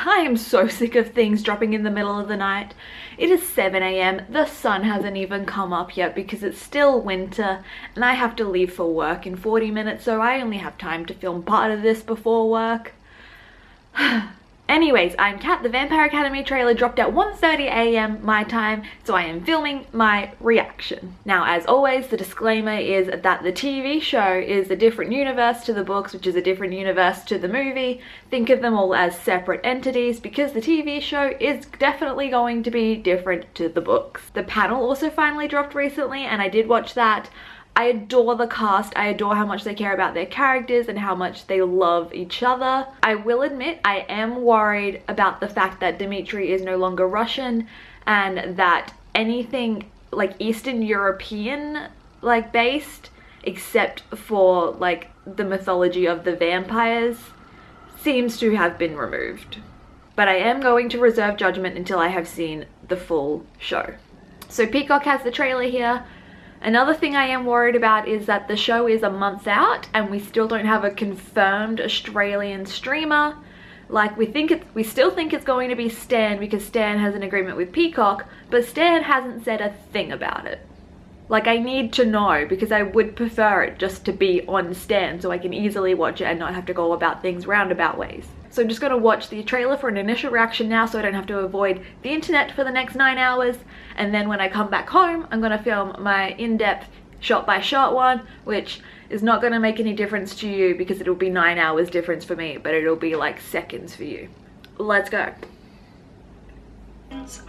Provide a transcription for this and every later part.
I am so sick of things dropping in the middle of the night. It is 7 AM, the sun hasn't even come up yet because it's still winter and I have to leave for work in 40 minutes, so I only have time to film part of this before work. Anyways, I'm Kat. The Vampire Academy trailer dropped at 1:30 AM my time, so I am filming my reaction. Now, as always, the disclaimer is that the TV show is a different universe to the books, which is a different universe to the movie. Think of them all as separate entities because the TV show is definitely going to be different to the books. The panel also finally dropped recently, and I did watch that. I adore the cast. I adore how much they care about their characters and how much they love each other. I will admit I am worried about the fact that Dimitri is no longer Russian and that anything like Eastern European like based, except for like the mythology of the vampires, seems to have been removed. But I am going to reserve judgment until I have seen the full show. So Peacock has the trailer here. Another thing I am worried about is that the show is a month out and we still don't have a confirmed Australian streamer. Like we still think it's going to be Stan because Stan has an agreement with Peacock, but Stan hasn't said a thing about it. Like, I need to know because I would prefer it just to be on Stan so I can easily watch it and not have to go about things roundabout ways. So I'm just going to watch the trailer for an initial reaction now so I don't have to avoid the internet for the next 9 hours. And then when I come back home, I'm going to film my in-depth shot-by-shot one, which is not going to make any difference to you because it'll be 9 hours difference for me, but it'll be like seconds for you. Let's go.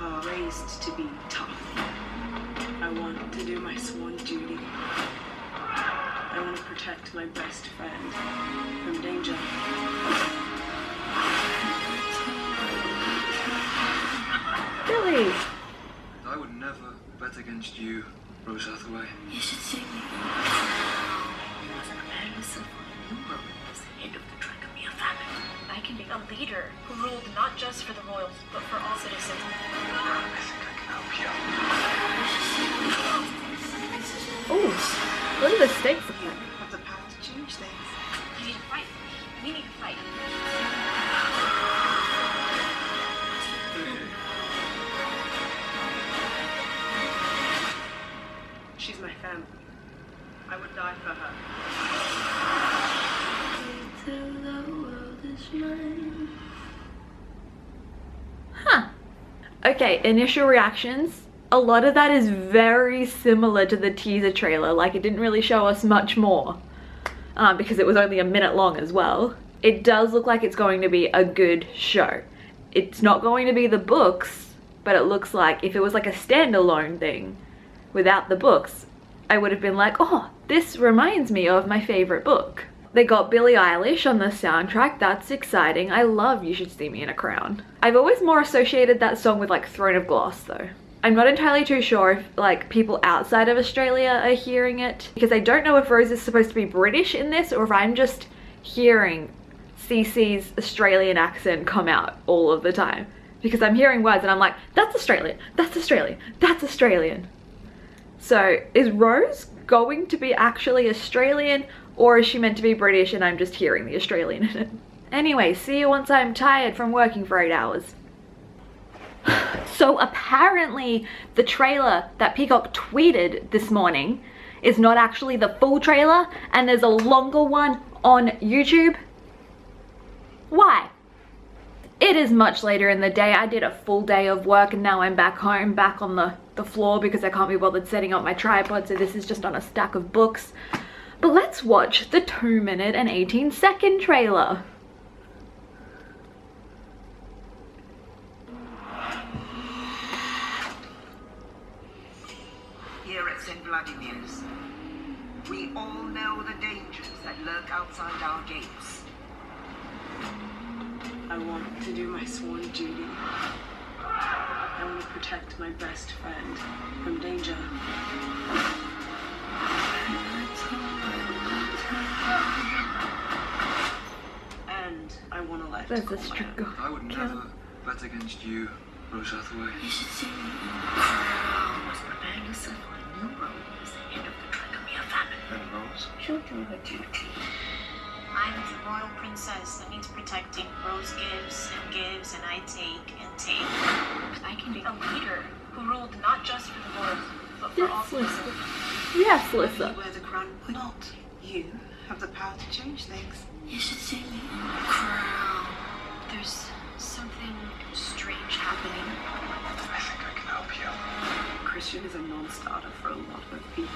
Are raised to be tough. I want to do my sworn duty. I want to protect my best friend from danger. Billy! I would never bet against you, Rose Hathaway. You should see me. You must prepare yourself for a new role as head of the Dracomia family. I can be a leader who ruled not just for the royals, but for all citizens. I think I can help you. Ooh, look at the stakes. You have the power to change things. You need to fight. We need to fight. She's my family. I would die for her. Huh. Okay, initial reactions. A lot of that is very similar to the teaser trailer. Like, it didn't really show us much more because it was only a minute long as well. It does look like it's going to be a good show. It's not going to be the books, but it looks like if it was like a standalone thing without the books, I would have been like, oh, this reminds me of my favorite book. They got Billie Eilish on the soundtrack. That's exciting. I love You Should See Me in a Crown. I've always more associated that song with like Throne of Glass though. I'm not entirely too sure if like people outside of Australia are hearing it because I don't know if Rose is supposed to be British in this or if I'm just hearing CC's Australian accent come out all of the time because I'm hearing words and I'm like, that's Australian, that's Australian, that's Australian. So is Rose going to be actually Australian or is she meant to be British and I'm just hearing the Australian in it? Anyway, see you once I'm tired from working for 8 hours. So apparently the trailer that Peacock tweeted this morning is not actually the full trailer and there's a longer one on YouTube. Why? It is much later in the day. I did a full day of work and now I'm back home, back on the floor because I can't be bothered setting up my tripod, so this is just on a stack of books. But let's watch the 2-minute and 18-second trailer. Here at St. Vladimir's, we all know the dangers that lurk outside our gates. I want to do my sworn duty. I want to protect my best friend from danger. And I want to let There's go a struggle. I would never bet against you, Rose Hathaway. You should see me. You must prepare yourself for a new role as head of the Dracomia family. And Rose? She'll do her duty. I'm the royal princess that needs protecting. Rose gives and gives, and I I take and take. I can be a leader who ruled not just for the Lord, but for all Yes, citizens. Lissa. Yes, Lissa. You wear the crown, not you have the power to change things. You should see me in the crown. There's something strange happening. I think I can help you. Christian is a non-starter for a lot of people.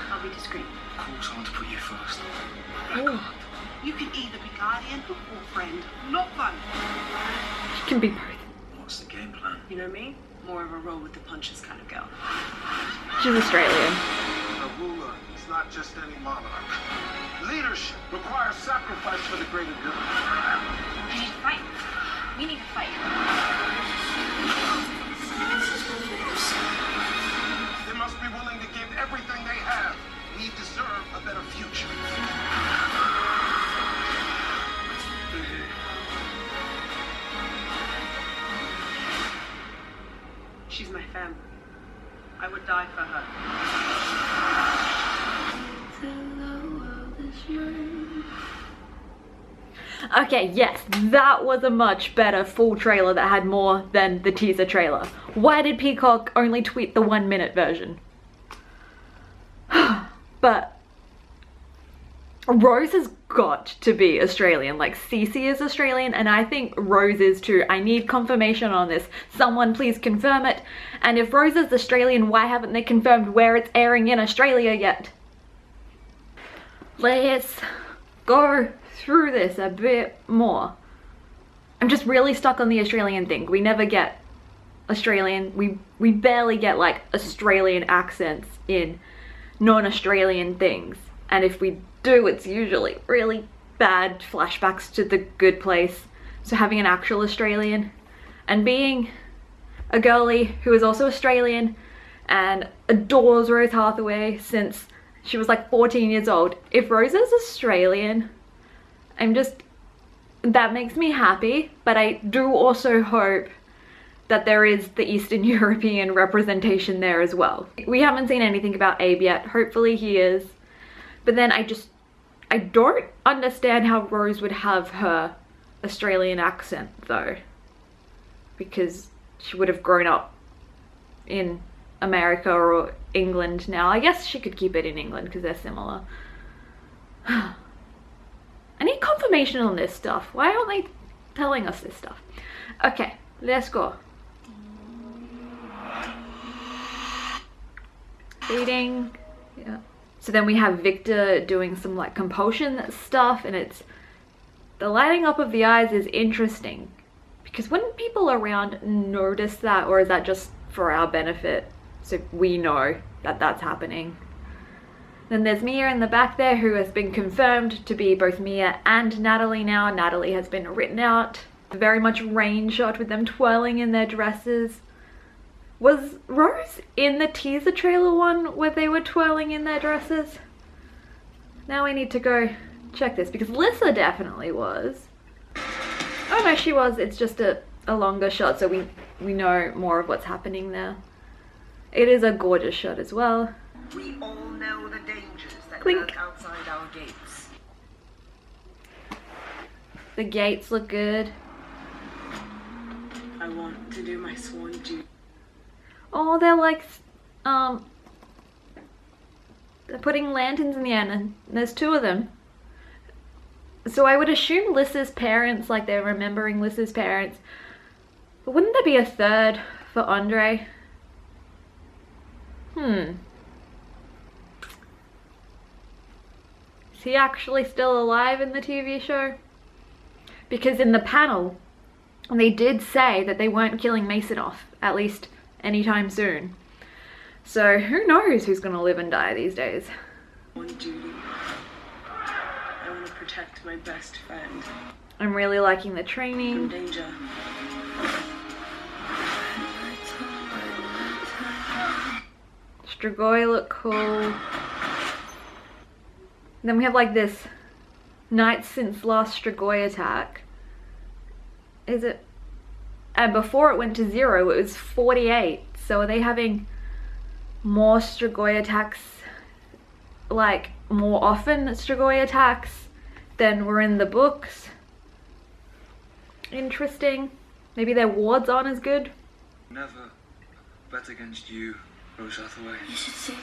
I'll be discreet. Of course, I want to put you first. Oh, You can either be guardian or friend, not both. she can be both. What's the game plan? You know me? More of a roll with the punches kind of girl. She's Australian. A ruler is not just any monarch. Leadership requires sacrifice for the greater good. We need to fight. We need to fight. They must be willing to give everything they have. We deserve a better future. She's my family. I would die for her. Okay, yes, that was a much better full trailer that had more than the teaser trailer. Why did Peacock only tweet the 1-minute version? But Rose has got to be Australian. Like, Cece is Australian, and I think Rose is too. I need confirmation on this. Someone please confirm it. And if Rose is Australian, why haven't they confirmed where it's airing in Australia yet? Let's go through this a bit more. I'm just really stuck on the Australian thing. We never get Australian, we barely get like Australian accents in non-Australian things. And if we do, it's usually really bad flashbacks to The Good Place. So having an actual Australian and being a girly who is also Australian and adores Rose Hathaway since she was like 14 years old. If Rose is Australian, that makes me happy, but I do also hope that there is the Eastern European representation there as well. We haven't seen anything about Abe yet. Hopefully he is. But then I don't understand how Rose would have her Australian accent though, because she would have grown up in America or England now. I guess she could keep it in England because they're similar. I need confirmation on this stuff. Why aren't they telling us this stuff? Okay, let's go. Feeding. Yeah. So then we have Victor doing some like compulsion stuff, and it's the lighting up of the eyes is interesting because wouldn't people around notice that, or is that just for our benefit so we know that that's happening? Then there's Mia in the back there, who has been confirmed to be both Mia and Natalie now. Natalie has been written out. Very much rain shot with them twirling in their dresses. Was Rose in the teaser trailer one where they were twirling in their dresses? Now we need to go check this because Lissa definitely was. Oh no, she was. It's just a longer shot, so we know more of what's happening there. It is a gorgeous shot as well. We all know the dangers that Clink. lurk outside our gates. The gates look good. I want to do my swan duty. Oh, they're like, they're putting lanterns in the end, and there's 2 of them. So I would assume Lissa's parents, like they're remembering Lissa's parents. But wouldn't there be a 3rd for Andre? Is he actually still alive in the TV show? Because in the panel, they did say that they weren't killing Mason off, at least anytime soon. So who knows who's gonna live and die these days. One duty. I want to protect my best friend I'm really liking the from training. danger. Strigoi look cool. Then we have like this night since last Strigoi attack. Is it? And before it went to 0, it was 48. So are they having more Strigoi attacks, like more often Strigoi attacks than were in the books? interesting. Maybe their wards aren't as good. Never bet against you, Rose Hathaway. You should see.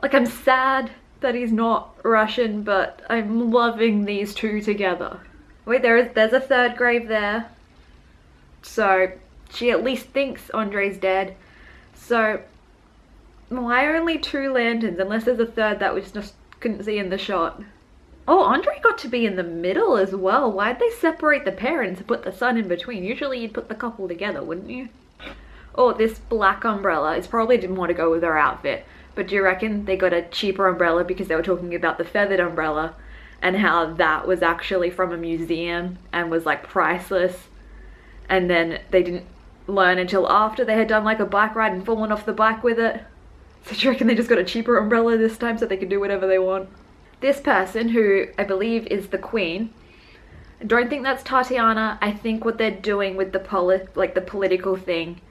Like, I'm sad that he's not Russian, but I'm loving these two together. Wait, there's a third grave there. So she at least thinks Andre's dead. So why only 2 lanterns, unless there's a third that we just couldn't see in the shot? Oh, Andre got to be in the middle as well. Why'd they separate the parents and put the son in between? Usually you'd put the couple together, wouldn't you? Oh, this black umbrella is probably didn't want to go with her outfit. But do you reckon they got a cheaper umbrella because they were talking about the feathered umbrella and how that was actually from a museum and was like priceless, and then they didn't learn until after they had done like a bike ride and fallen off the bike with it? So do you reckon they just got a cheaper umbrella this time so they could do whatever they want? This person, who I believe is the queen, I don't think that's Tatiana. I think what they're doing with the political thing,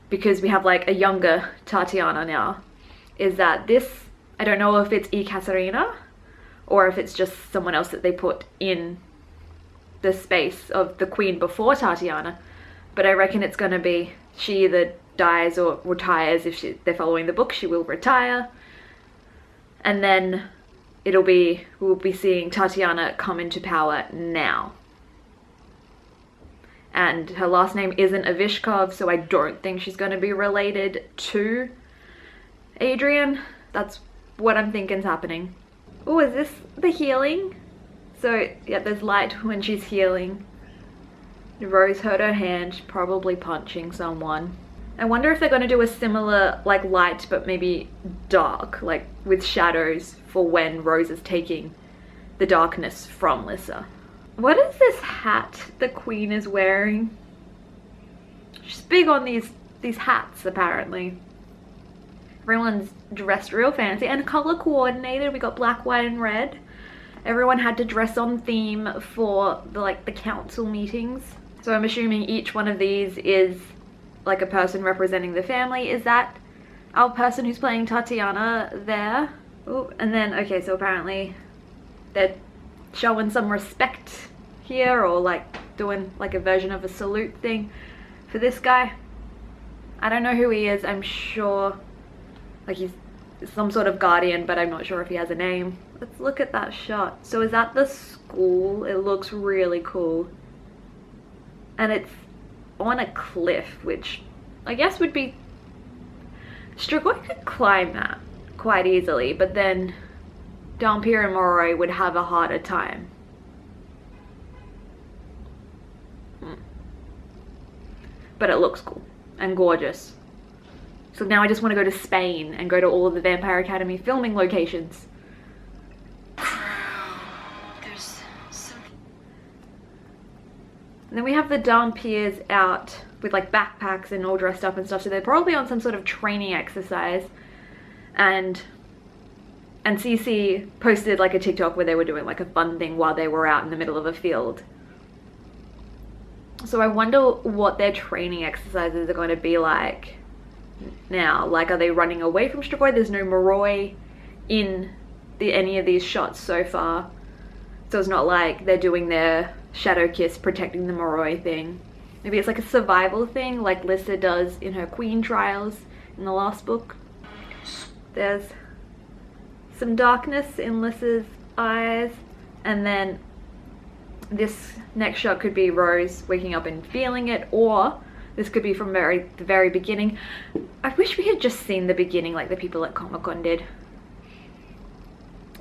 because we have like a younger Tatiana now, is that this, I don't know if it's Ekaterina or if it's just someone else that they put in the space of the queen before Tatiana, but I reckon it's going to be she either dies or retires. If they're following the book, she will retire, and then we'll be seeing Tatiana come into power now. And her last name isn't Avishkov, so I don't think she's going to be related to Adrian. That's what I'm thinking's happening. Oh, is this the healing? So yeah, there's light when she's healing. Rose hurt her hand, probably punching someone. I wonder if they're going to do a similar like light but maybe dark, like with shadows for when Rose is taking the darkness from Lissa. What is this hat the queen is wearing? She's big on these hats apparently. Everyone's dressed real fancy and color coordinated. We got black, white, and red. Everyone had to dress on theme for the council meetings. So I'm assuming each one of these is like a person representing the family. Is that our person who's playing Tatiana there? Oh, and then, okay, so apparently they're showing some respect here, or like doing like a version of a salute thing for this guy. I don't know who he is. I'm sure like he's some sort of guardian, but I'm not sure if he has a name. Let's look at that shot. So is that the school? It looks really cool. And it's on a cliff, which I guess would be... Strigoi could climb that quite easily, but then Dampier and Moroi would have a harder time. But it looks cool and gorgeous. So now I just want to go to Spain and go to all of the Vampire Academy filming locations. There's something. And then we have the Dampiers out with like backpacks and all dressed up and stuff, so they're probably on some sort of training exercise. And Cece posted like a TikTok where they were doing like a fun thing while they were out in the middle of a field. So I wonder what their training exercises are going to be like now. Like, are they running away from Strigoi? There's no Moroi in any of these shots so far, so it's not like they're doing their shadow kiss protecting the Moroi thing. Maybe it's like a survival thing like Lissa does in her queen trials in the last book. There's some darkness in Lissa's eyes, and then this next shot could be Rose waking up and feeling it, or this could be from the very beginning. I wish we had just seen the beginning like the people at Comic-Con did,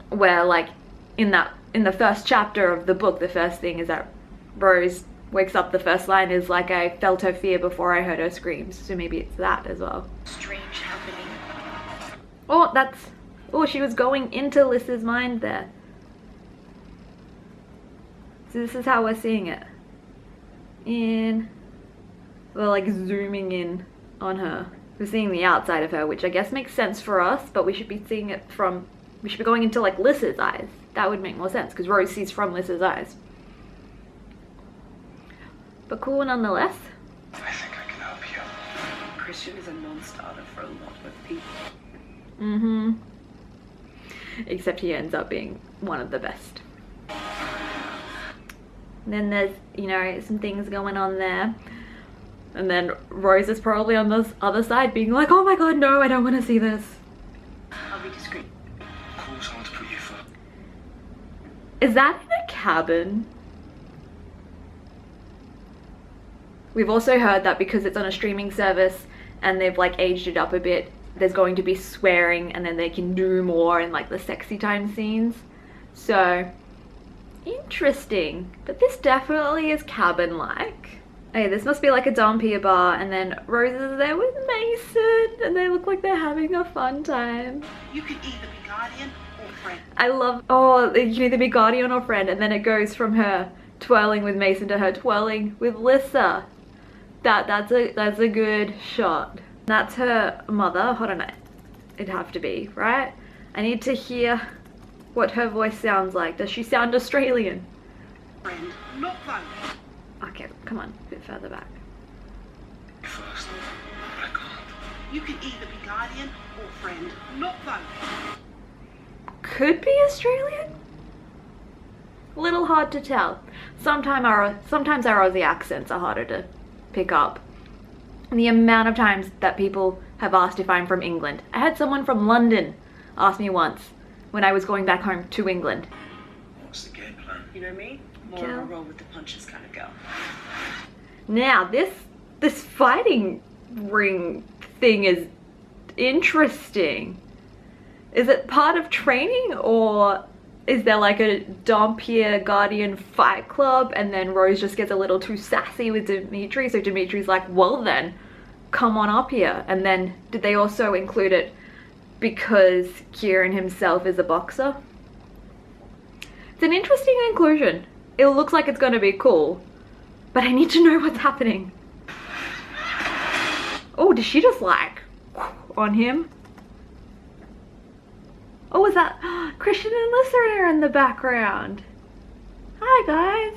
where like in the first chapter of the book, the first thing is that Rose wakes up, the first line is like, I felt her fear before I heard her screams. So maybe it's that as well. Strange happening. Oh, she was going into Lissa's mind there. So this is how we're seeing it. We're like zooming in on her. We're seeing the outside of her, which I guess makes sense for us, but we should be seeing it we should be going into like Lissa's eyes. That would make more sense because Rose sees from Lissa's eyes. But cool nonetheless. I think I can help you. Christian is a non-starter for a lot of people. Except he ends up being one of the best. And then there's, you know, some things going on there. And then Rose is probably on this other side being like, oh my god, no, I don't want to see this. I'll be discreet. Of course, I want to put you first. Is that in a cabin? We've also heard that because it's on a streaming service and they've like aged it up a bit, there's going to be swearing and then they can do more in like the sexy time scenes. So, interesting. But this definitely is cabin-like. Okay, this must be like a Dampier bar, and then Rose is there with Mason, and they look like they're having a fun time. You can either be guardian or friend. I love, oh, you can either be guardian or friend, and then it goes from her twirling with Mason to her twirling with Lissa. That's a good shot. That's her mother. Hold on, it'd have to be, right? I need to hear what her voice sounds like. Does she sound Australian? Friend, not foe. Okay, come on, a bit further back. First, but I can't. You can either be guardian or friend, not foe. Could be Australian? A little hard to tell. Sometimes our Aussie accents are harder to pick up. And the amount of times that people have asked if I'm from England. I had someone from London ask me once when I was going back home to England. What's the game plan? You know me? More Kill. of a roll with the punches kind of girl. Now this fighting ring thing is interesting. Is it part of training, or is there like a Dampier Guardian fight club and then Rose just gets a little too sassy with Dimitri, so Dimitri's like, well then, come on up here. And then did they also include it because Kieran himself is a boxer? It's an interesting inclusion. It looks like it's going to be cool, but I need to know what's happening. Oh, did she just like on him? Oh, is that Christian and Lissa are in the background? Hi guys.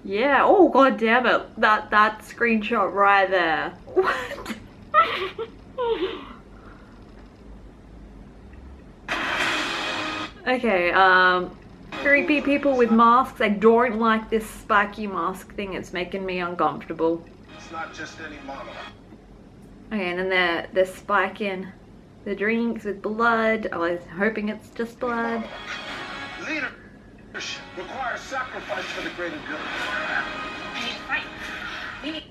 Yeah. Oh god damn it! That screenshot right there. What? Okay. Creepy people with masks. I don't like this spiky mask thing. It's making me uncomfortable. It's not just any monologue. Okay, and then they're spiking the drinks with blood. I was hoping it's just blood. Leadership requires sacrifice for the greater good. I need to fight. We need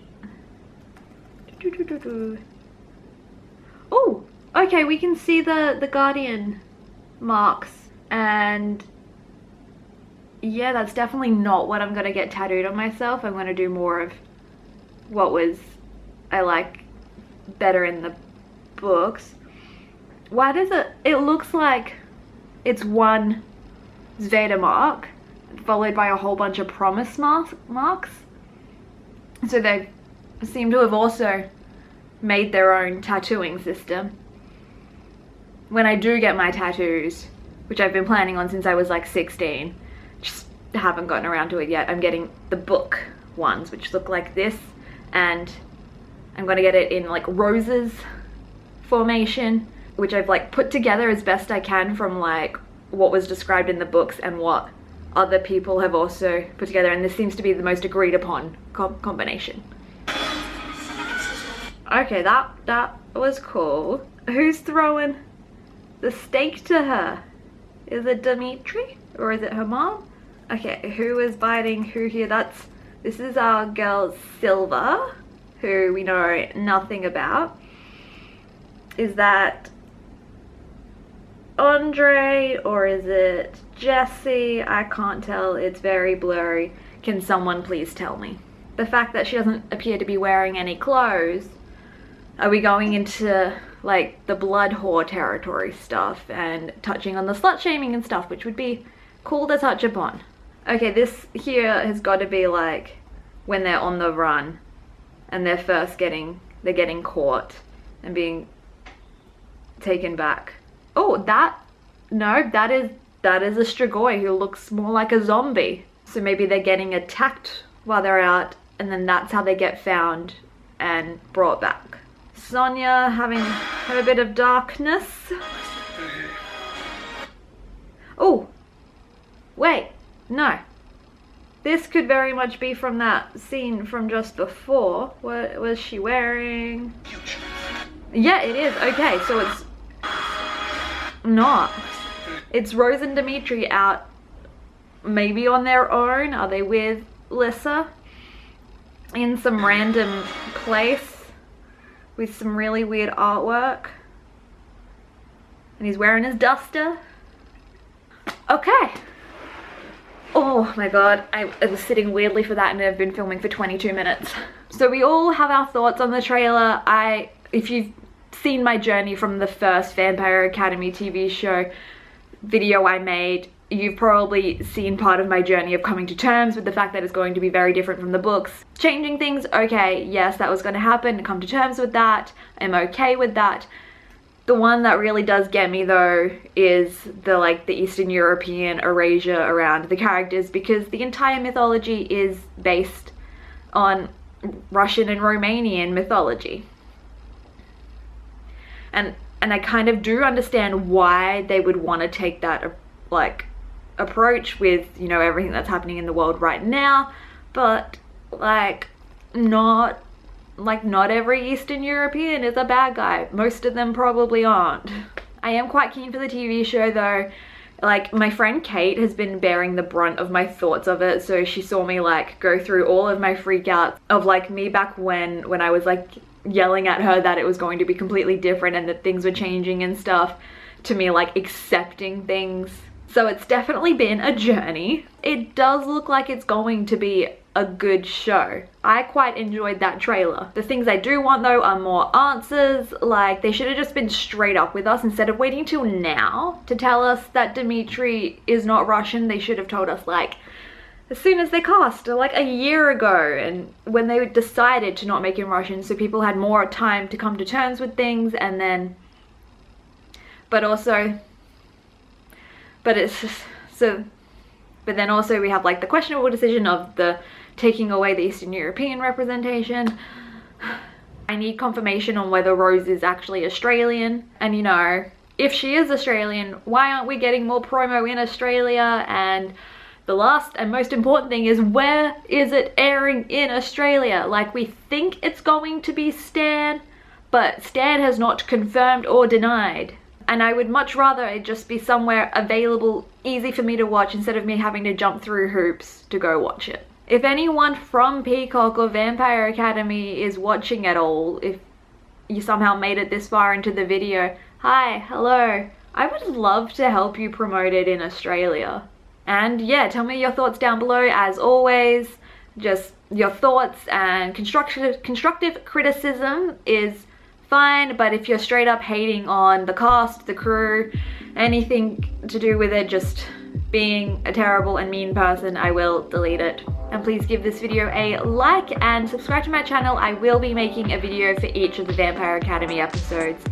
Oh, okay, we can see the Guardian marks, and yeah, that's definitely not what I'm gonna get tattooed on myself. I'm gonna do more of what I like better in the books. Why does it looks like it's one Zveda mark followed by a whole bunch of promise marks. So they seem to have also made their own tattooing system. When I do get my tattoos, which I've been planning on since I was like 16, just haven't gotten around to it yet. I'm getting the book ones, which look like this, and I'm gonna get it in like roses formation, which I've like put together as best I can from like what was described in the books and what other people have also put together, and this seems to be the most agreed upon combination. Okay, that was cool. Who's throwing the steak to her? Is it Dimitri or is it her mom? Okay, who is biting who here? This is our girl Silva, who we know nothing about. Is that Andre or is it Jessie? I can't tell, it's very blurry. Can someone please tell me? The fact that she doesn't appear to be wearing any clothes, are we going into like the blood whore territory stuff and touching on the slut shaming and stuff, which would be cool to touch upon? Okay, this here has got to be like when they're on the run and they're getting caught and being taken back. Oh, that is a Strigoi who looks more like a zombie. So maybe they're getting attacked while they're out, and then that's how they get found and brought back. Sonia having a bit of darkness. Oh, wait, no. This could very much be from that scene from just before. What was she wearing? Yeah, it is. Okay, so it's not. It's Rose and Dimitri out maybe on their own. Are they with Lissa? In some random place with some really weird artwork. And he's wearing his duster. Okay. Oh my god, I was sitting weirdly for that and I've been filming for 22 minutes. So we all have our thoughts on the trailer. If you've seen my journey from the first Vampire Academy TV show video I made, you've probably seen part of my journey of coming to terms with the fact that it's going to be very different from the books. Changing things, okay, yes, that was going to happen, come to terms with that. I'm okay with that. The one that really does get me though is the Eastern European erasure around the characters, because the entire mythology is based on Russian and Romanian mythology. And I kind of do understand why they would want to take that approach with, you know, everything that's happening in the world right now, but not every Eastern European is a bad guy. Most of them probably aren't. I am quite keen for the TV show though. Like, my friend Kate has been bearing the brunt of my thoughts of it, so she saw me go through all of my freakouts of me back when I was yelling at her that it was going to be completely different and that things were changing and stuff, to me accepting things. So it's definitely been a journey. It does look like it's going to be a good show. I quite enjoyed that trailer. The things I do want though are more answers. They should have just been straight up with us instead of waiting till now to tell us that Dimitri is not Russian. They should have told us as soon as they cast, a year ago, and when they decided to not make him Russian, so people had more time to come to terms with things. And then but it's just so, but then also we have the questionable decision of the taking away the Eastern European representation. I need confirmation on whether Rose is actually Australian, and you know, if she is Australian, why aren't we getting more promo in Australia? And the last and most important thing is, where is it airing in Australia? We think it's going to be Stan, but Stan has not confirmed or denied. And I would much rather it just be somewhere available, easy for me to watch, instead of me having to jump through hoops to go watch it. If anyone from Peacock or Vampire Academy is watching at all, if you somehow made it this far into the video, hi, hello. I would love to help you promote it in Australia. And yeah, tell me your thoughts down below. As always, just your thoughts, and constructive criticism is fine, but if you're straight up hating on the cast, the crew, anything to do with it just being a terrible and mean person, I will delete it. And please give this video a like and subscribe to my channel. I will be making a video for each of the Vampire Academy episodes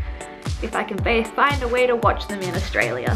if I can find a way to watch them in Australia.